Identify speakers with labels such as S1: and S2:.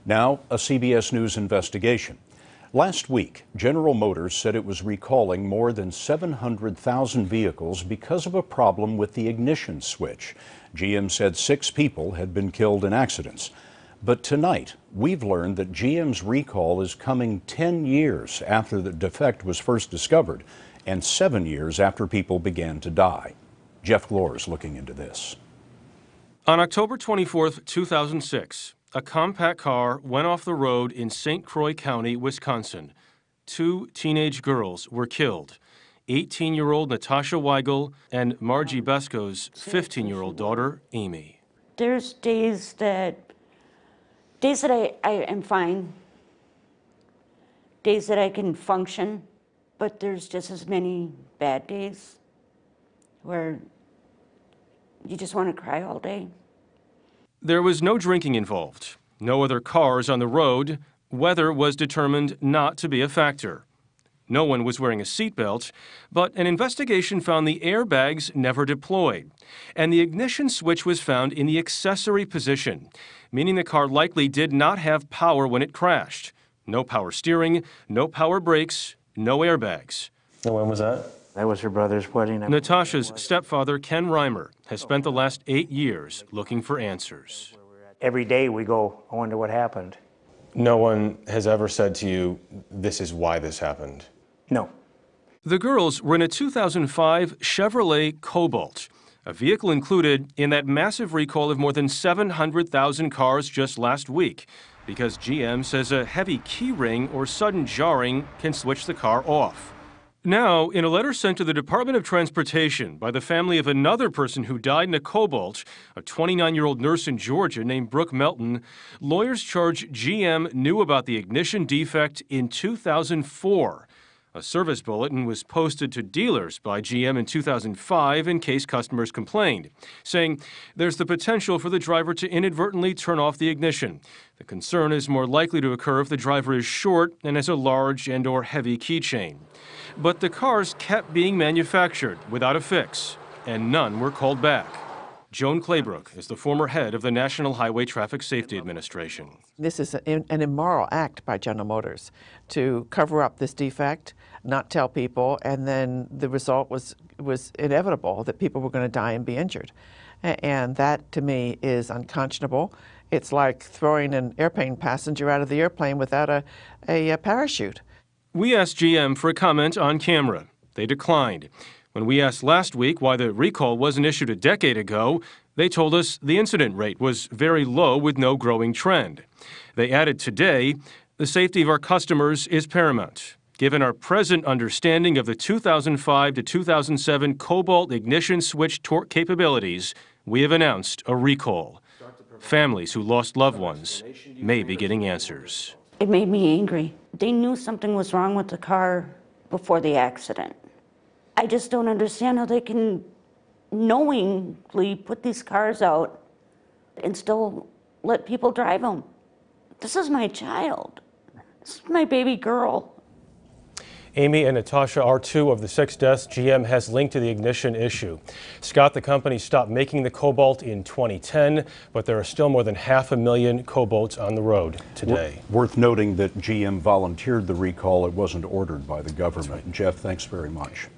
S1: Now, a CBS News investigation. Last week, General Motors said it was recalling more than 700,000 vehicles because of a problem with the ignition switch. GM said 6 people had been killed in accidents. But tonight, we've learned that GM's recall is coming 10 years after the defect was first discovered and 7 years after people began to die. Jeff Glor is looking into this.
S2: On October 24, 2006, a compact car went off the road in St. Croix County, Wisconsin. 2 teenage girls were killed, 18-year-old Natasha Weigel and Margie Besko's 15-year-old daughter, Amy.
S3: There's days that I am fine, days that I can function, but there's just as many bad days where you just want to cry all day.
S2: There was no drinking involved, no other cars on the road. Weather was determined not to be a factor. No one was wearing a seatbelt, but an investigation found the airbags never deployed, and the ignition switch was found in the accessory position, meaning the car likely did not have power when it crashed. No power steering, no power brakes, no airbags.
S4: And when was that?
S5: That was her brother's wedding.
S2: Natasha's stepfather, Ken Reimer, has spent the last 8 years looking for answers.
S5: Every day we go, I wonder what happened.
S4: No one has ever said to you, this is why this happened?
S5: No.
S2: The girls were in a 2005 Chevrolet Cobalt, a vehicle included in that massive recall of more than 700,000 cars just last week, because GM says a heavy key ring or sudden jarring can switch the car off. Now, in a letter sent to the Department of Transportation by the family of another person who died in a Cobalt, a 29-year-old nurse in Georgia named Brooke Melton, lawyers charge GM knew about the ignition defect in 2004. A service bulletin was posted to dealers by GM in 2005 in case customers complained, saying there's the potential for the driver to inadvertently turn off the ignition. The concern is more likely to occur if the driver is short and has a large and/or heavy keychain. But the cars kept being manufactured without a fix, and none were called back. Joan Claybrook is the former head of the National Highway Traffic Safety Administration.
S6: This is an immoral act by General Motors to cover up this defect, not tell people, and then the result was inevitable that people were going to die and be injured. And that, to me, is unconscionable. It's like throwing an airplane passenger out of the airplane without a parachute.
S2: We asked GM for a comment on camera. They declined. When we asked last week why the recall wasn't issued a decade ago, they told us the incident rate was very low with no growing trend. They added today, the safety of our customers is paramount. Given our present understanding of the 2005 to 2007 Cobalt ignition switch torque capabilities, we have announced a recall. Families who lost loved ones may be getting answers.
S3: It made me angry. They knew something was wrong with the car before the accident. I just don't understand how they can knowingly put these cars out and still let people drive them. This is my child. This is my baby girl.
S2: Amy and Natasha are 2 of the 6 deaths GM has linked to the ignition issue. Scott, the company stopped making the Cobalt in 2010, but there are still more than 500,000 Cobalts on the road today.
S1: Worth noting that GM volunteered the recall. It wasn't ordered by the government. Right. Jeff, thanks very much.